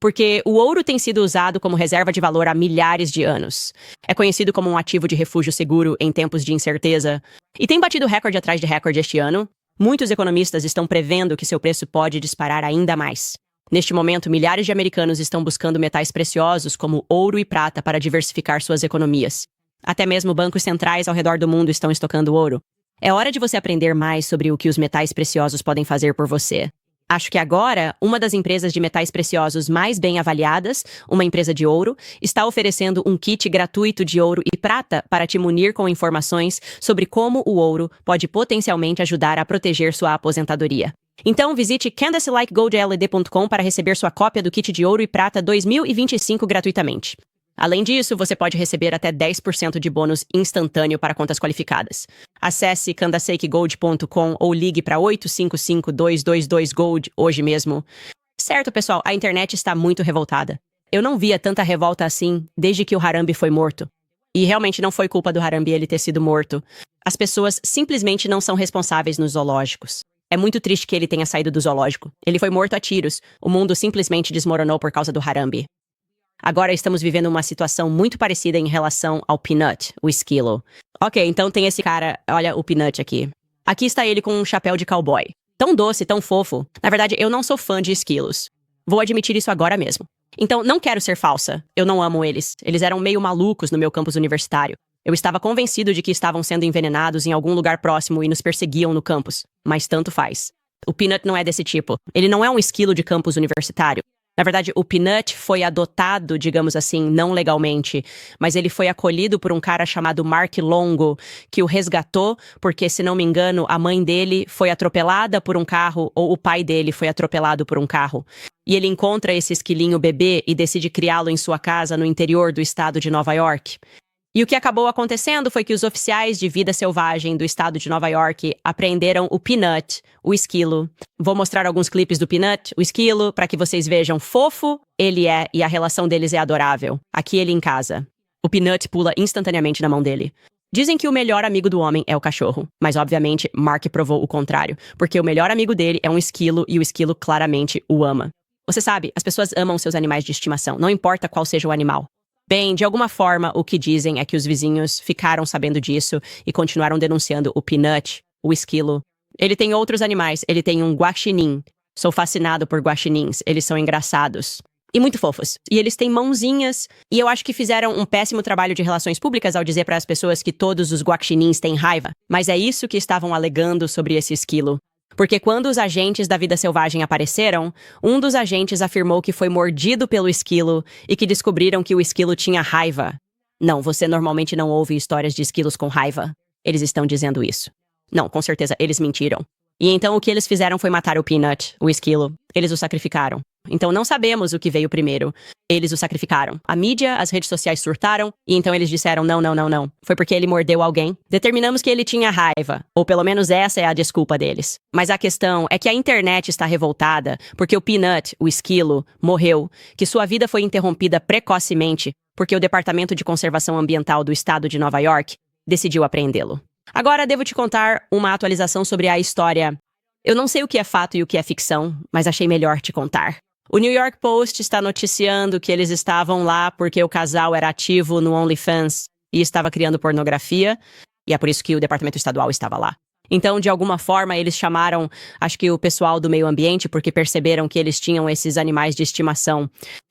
Porque o ouro tem sido usado como reserva de valor há milhares de anos. É conhecido como um ativo de refúgio seguro em tempos de incerteza. E tem batido recorde atrás de recorde este ano. Muitos economistas estão prevendo que seu preço pode disparar ainda mais. Neste momento, milhares de americanos estão buscando metais preciosos como ouro e prata para diversificar suas economias. Até mesmo bancos centrais ao redor do mundo estão estocando ouro. É hora de você aprender mais sobre o que os metais preciosos podem fazer por você. Acho que agora, uma das empresas de metais preciosos mais bem avaliadas, uma empresa de ouro, está oferecendo um kit gratuito de ouro e prata para te munir com informações sobre como o ouro pode potencialmente ajudar a proteger sua aposentadoria. Então, visite candacelikegoldled.com para receber sua cópia do kit de ouro e prata 2025 gratuitamente. Além disso, você pode receber até 10% de bônus instantâneo para contas qualificadas. Acesse candacekegold.com ou ligue para 855-222-GOLD hoje mesmo. Certo, pessoal, a internet está muito revoltada. Eu não via tanta revolta assim desde que o Harambe foi morto. E realmente não foi culpa do Harambe ele ter sido morto. As pessoas simplesmente não são responsáveis nos zoológicos. É muito triste que ele tenha saído do zoológico. Ele foi morto a tiros. O mundo simplesmente desmoronou por causa do Harambe. Agora estamos vivendo uma situação muito parecida em relação ao Peanut, o esquilo. Ok, então tem esse cara, olha o Peanut aqui. Aqui está ele com um chapéu de cowboy. Tão doce, tão fofo. Na verdade, eu não sou fã de esquilos. Vou admitir isso agora mesmo. Então, não quero ser falsa. Eu não amo eles. Eles eram meio malucos no meu campus universitário. Eu estava convencido de que estavam sendo envenenados em algum lugar próximo e nos perseguiam no campus. Mas tanto faz. O Peanut não é desse tipo. Ele não é um esquilo de campus universitário. Na verdade, o Peanut foi adotado, digamos assim, não legalmente, mas ele foi acolhido por um cara chamado Mark Longo, que o resgatou porque, se não me engano, a mãe dele foi atropelada por um carro ou o pai dele foi atropelado por um carro. E ele encontra esse esquilinho bebê e decide criá-lo em sua casa no interior do estado de Nova York. E o que acabou acontecendo foi que os oficiais de vida selvagem do estado de Nova York apreenderam o Peanut, o esquilo. Vou mostrar alguns clipes do Peanut, o esquilo, para que vocês vejam fofo ele é e a relação deles é adorável. Aqui ele em casa. O Peanut pula instantaneamente na mão dele. Dizem que o melhor amigo do homem é o cachorro, mas obviamente Mark provou o contrário, porque o melhor amigo dele é um esquilo e o esquilo claramente o ama. Você sabe, as pessoas amam seus animais de estimação, não importa qual seja o animal. Bem, de alguma forma, o que dizem é que os vizinhos ficaram sabendo disso e continuaram denunciando o Peanut, o esquilo. Ele tem outros animais, ele tem um guaxinim. Sou fascinado por guaxinins, eles são engraçados. E muito fofos. E eles têm mãozinhas. E eu acho que fizeram um péssimo trabalho de relações públicas ao dizer para as pessoas que todos os guaxinins têm raiva. Mas é isso que estavam alegando sobre esse esquilo. Porque quando os agentes da vida selvagem apareceram, um dos agentes afirmou que foi mordido pelo esquilo e que descobriram que o esquilo tinha raiva. Não, você normalmente não ouve histórias de esquilos com raiva. Eles estão dizendo isso. Não, com certeza, eles mentiram. E então o que eles fizeram foi matar o Peanut, o esquilo. Eles o sacrificaram. Então não sabemos o que veio primeiro. Eles o sacrificaram. A mídia, as redes sociais surtaram, e então eles disseram não. Foi porque ele mordeu alguém. Determinamos que ele tinha raiva. Ou pelo menos essa é a desculpa deles. Mas a questão é que a internet está revoltada porque o Peanut, o esquilo, morreu, que sua vida foi interrompida precocemente porque o Departamento de Conservação Ambiental do estado de Nova York decidiu apreendê-lo. Agora devo te contar uma atualização sobre a história. Eu não sei o que é fato e o que é ficção, mas achei melhor te contar. O New York Post está noticiando que eles estavam lá porque o casal era ativo no OnlyFans e estava criando pornografia, e é por isso que o Departamento Estadual estava lá. Então, de alguma forma, eles chamaram, acho que o pessoal do meio ambiente, porque perceberam que eles tinham esses animais de estimação.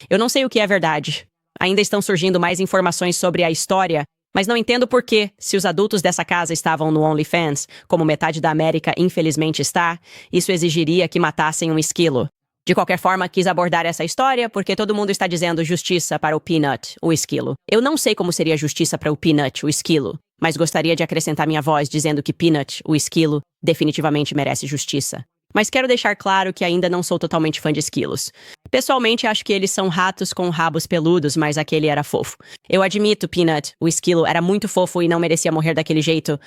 Eu não sei o que é verdade. Ainda estão surgindo mais informações sobre a história, mas não entendo por que, se os adultos dessa casa estavam no OnlyFans, como metade da América infelizmente está, isso exigiria que matassem um esquilo. De qualquer forma, quis abordar essa história porque todo mundo está dizendo justiça para o Peanut, o esquilo. Eu não sei como seria justiça para o Peanut, o esquilo, mas gostaria de acrescentar minha voz dizendo que Peanut, o esquilo, definitivamente merece justiça. Mas quero deixar claro que ainda não sou totalmente fã de esquilos. Pessoalmente, acho que eles são ratos com rabos peludos, mas aquele era fofo. Eu admito, Peanut, o esquilo, era muito fofo e não merecia morrer daquele jeito.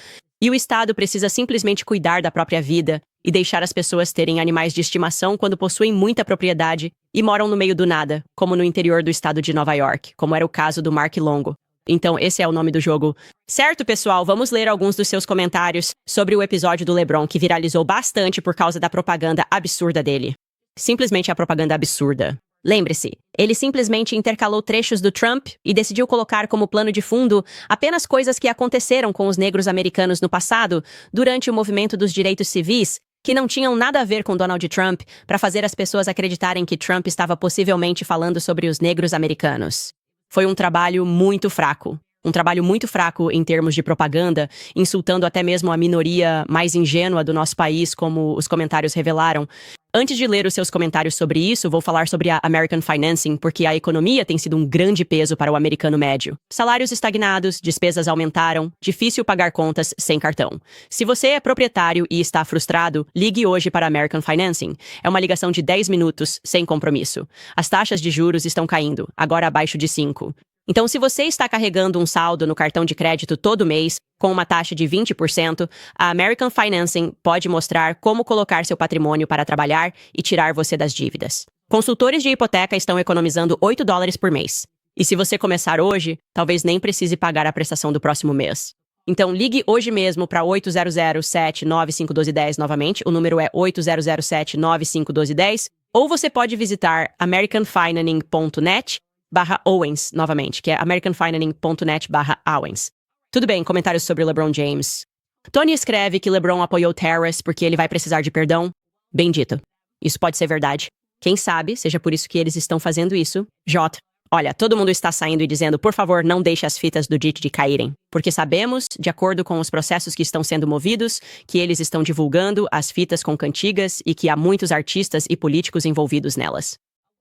E o Estado precisa simplesmente cuidar da própria vida e deixar as pessoas terem animais de estimação quando possuem muita propriedade e moram no meio do nada, como no interior do estado de Nova York, como era o caso do Mark Longo. Então, esse é o nome do jogo. Certo, pessoal, vamos ler alguns dos seus comentários sobre o episódio do LeBron, que viralizou bastante por causa da propaganda absurda dele. Simplesmente a propaganda absurda. Lembre-se, ele simplesmente intercalou trechos do Trump e decidiu colocar como plano de fundo apenas coisas que aconteceram com os negros americanos no passado, durante o movimento dos direitos civis, que não tinham nada a ver com Donald Trump, para fazer as pessoas acreditarem que Trump estava possivelmente falando sobre os negros americanos. Foi um trabalho muito fraco. Um trabalho muito fraco em termos de propaganda, insultando até mesmo a minoria mais ingênua do nosso país, como os comentários revelaram. Antes de ler os seus comentários sobre isso, vou falar sobre a American Financing, porque a economia tem sido um grande peso para o americano médio. Salários estagnados, despesas aumentaram, difícil pagar contas sem cartão. Se você é proprietário e está frustrado, ligue hoje para a American Financing. É uma ligação de 10 minutos, sem compromisso. As taxas de juros estão caindo, agora abaixo de 5%. Então, se você está carregando um saldo no cartão de crédito todo mês, com uma taxa de 20%, a American Financing pode mostrar como colocar seu patrimônio para trabalhar e tirar você das dívidas. Consultores de hipoteca estão economizando $8 por mês. E se você começar hoje, talvez nem precise pagar a prestação do próximo mês. Então, ligue hoje mesmo para 8007-951210 novamente, o número é 8007-951210, ou você pode visitar americanfinancing.net/Owens, novamente, que é americanfinancing.net/Owens. Tudo bem, comentários sobre LeBron James. Tony escreve que LeBron apoiou Terrace porque ele vai precisar de perdão. Bendito. Isso pode ser verdade. Quem sabe, seja por isso que eles estão fazendo isso. J. Olha, todo mundo está saindo e dizendo, por favor, não deixe as fitas do Diddy caírem. Porque sabemos, de acordo com os processos que estão sendo movidos, que eles estão divulgando as fitas com cantigas e que há muitos artistas e políticos envolvidos nelas.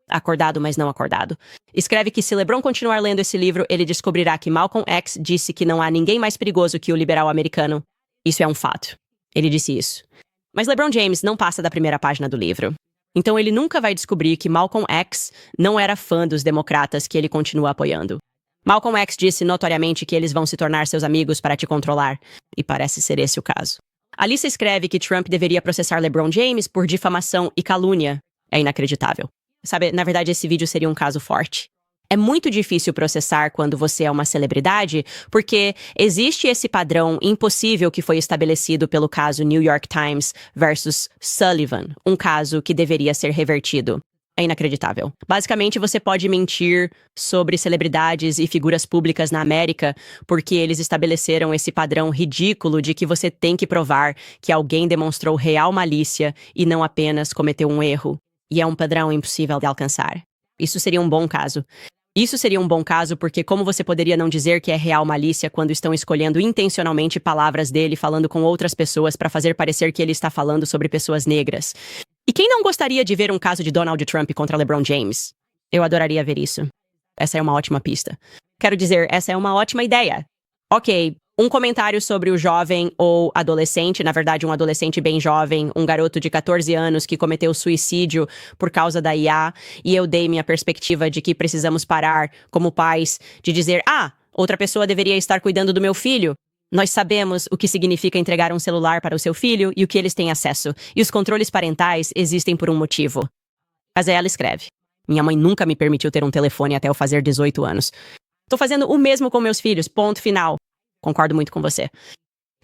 Acordado, mas não acordado. Escreve que se LeBron continuar lendo esse livro, ele descobrirá que Malcolm X disse que não há ninguém mais perigoso que o liberal americano. Isso é um fato. Ele disse isso. Mas LeBron James não passa da primeira página do livro. Então ele nunca vai descobrir que Malcolm X não era fã dos democratas que ele continua apoiando. Malcolm X disse notoriamente que eles vão se tornar seus amigos para te controlar, e parece ser esse o caso. Alissa escreve que Trump deveria processar LeBron James por difamação e calúnia. É inacreditável. Sabe, na verdade, esse vídeo seria um caso forte. É muito difícil processar quando você é uma celebridade, porque existe esse padrão impossível que foi estabelecido pelo caso New York Times versus Sullivan, um caso que deveria ser revertido. É inacreditável. Basicamente, você pode mentir sobre celebridades e figuras públicas na América porque eles estabeleceram esse padrão ridículo de que você tem que provar que alguém demonstrou real malícia e não apenas cometeu um erro. E é um padrão impossível de alcançar. Isso seria um bom caso. Isso seria um bom caso porque como você poderia não dizer que é real malícia quando estão escolhendo intencionalmente palavras dele falando com outras pessoas para fazer parecer que ele está falando sobre pessoas negras? E quem não gostaria de ver um caso de Donald Trump contra LeBron James? Eu adoraria ver isso. Essa é uma ótima pista. Quero dizer, essa é uma ótima ideia. Ok, um comentário sobre o jovem ou adolescente, na verdade um adolescente bem jovem, um garoto de 14 anos que cometeu suicídio por causa da IA, e eu dei minha perspectiva de que precisamos parar, como pais, de dizer, outra pessoa deveria estar cuidando do meu filho. Nós sabemos o que significa entregar um celular para o seu filho e o que eles têm acesso, e os controles parentais existem por um motivo. Mas ela escreve, minha mãe nunca me permitiu ter um telefone até eu fazer 18 anos. Tô fazendo o mesmo com meus filhos, ponto final. Concordo muito com você.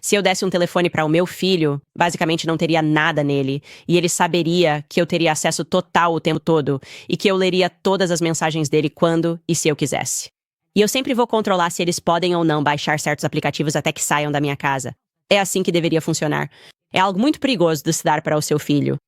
Se eu desse um telefone para o meu filho, basicamente não teria nada nele, e ele saberia que eu teria acesso total o tempo todo, e que eu leria todas as mensagens dele quando e se eu quisesse. E eu sempre vou controlar se eles podem ou não baixar certos aplicativos até que saiam da minha casa. É assim que deveria funcionar. É algo muito perigoso de se dar para o seu filho.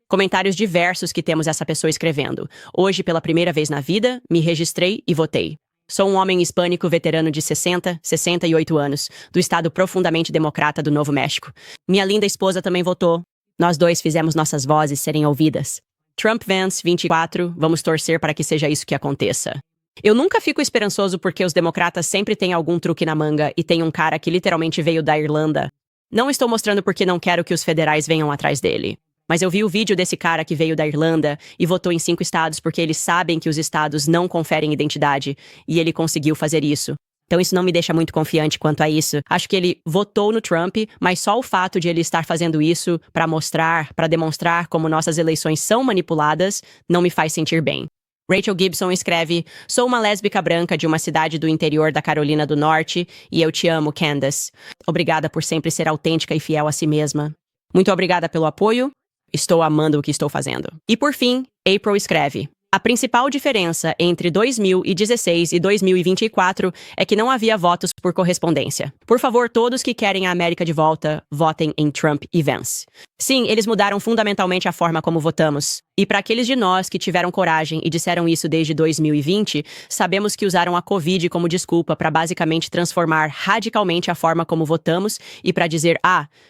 Comentários diversos que temos essa pessoa escrevendo. Hoje, pela primeira vez na vida, me registrei e votei. Sou um homem hispânico veterano de 68 anos, do estado profundamente democrata do Novo México. Minha linda esposa também votou. Nós dois fizemos nossas vozes serem ouvidas. Trump Vance 24, vamos torcer para que seja isso que aconteça. Eu nunca fico esperançoso porque os democratas sempre têm algum truque na manga e tem um cara que literalmente veio da Irlanda. Não estou mostrando porque não quero que os federais venham atrás dele. Mas eu vi o vídeo desse cara que veio da Irlanda e votou em 5 estados porque eles sabem que os estados não conferem identidade e ele conseguiu fazer isso. Então isso não me deixa muito confiante quanto a isso. Acho que ele votou no Trump, mas só o fato de ele estar fazendo isso para demonstrar como nossas eleições são manipuladas, não me faz sentir bem. Rachel Gibson escreve: sou uma lésbica branca de uma cidade do interior da Carolina do Norte e eu te amo, Candace. Obrigada por sempre ser autêntica e fiel a si mesma. Muito obrigada pelo apoio. Estou amando o que estou fazendo. E por fim, April escreve: a principal diferença entre 2016 e 2024 é que não havia votos por correspondência. Por favor, todos que querem a América de volta, votem em Trump e Vance. Sim, eles mudaram fundamentalmente a forma como votamos. E para aqueles de nós que tiveram coragem e disseram isso desde 2020, sabemos que usaram a Covid como desculpa para basicamente transformar radicalmente a forma como votamos e para dizer,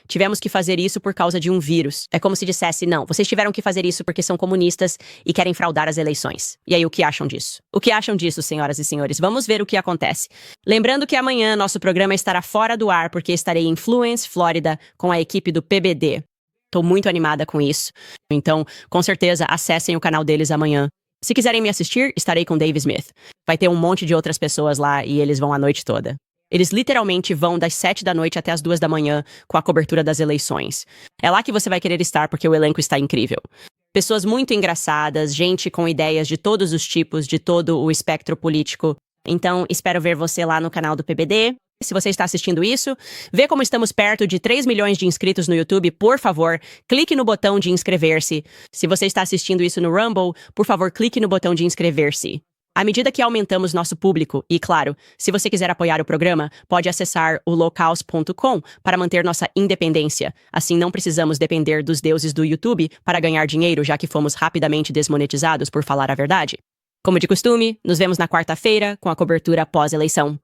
tivemos que fazer isso por causa de um vírus. É como se dissesse, não, vocês tiveram que fazer isso porque são comunistas e querem fraudar as eleições. E aí, o que acham disso? O que acham disso, senhoras e senhores? Vamos ver o que acontece. Lembrando que amanhã nosso programa estará fora do ar porque estarei em Florence, Flórida, com a equipe do PBD. Estou muito animada com isso. Então, com certeza, acessem o canal deles amanhã. Se quiserem me assistir, estarei com Dave Smith. Vai ter um monte de outras pessoas lá e eles vão a noite toda. Eles literalmente vão das 7 da noite até as 2 da manhã com a cobertura das eleições. É lá que você vai querer estar porque o elenco está incrível. Pessoas muito engraçadas, gente com ideias de todos os tipos, de todo o espectro político. Então, espero ver você lá no canal do PBD. Se você está assistindo isso, vê como estamos perto de 3 milhões de inscritos no YouTube, por favor, clique no botão de inscrever-se. Se você está assistindo isso no Rumble, por favor, clique no botão de inscrever-se. À medida que aumentamos nosso público, e claro, se você quiser apoiar o programa, pode acessar o locals.com para manter nossa independência. Assim não precisamos depender dos deuses do YouTube para ganhar dinheiro, já que fomos rapidamente desmonetizados por falar a verdade. Como de costume, nos vemos na quarta-feira com a cobertura pós-eleição.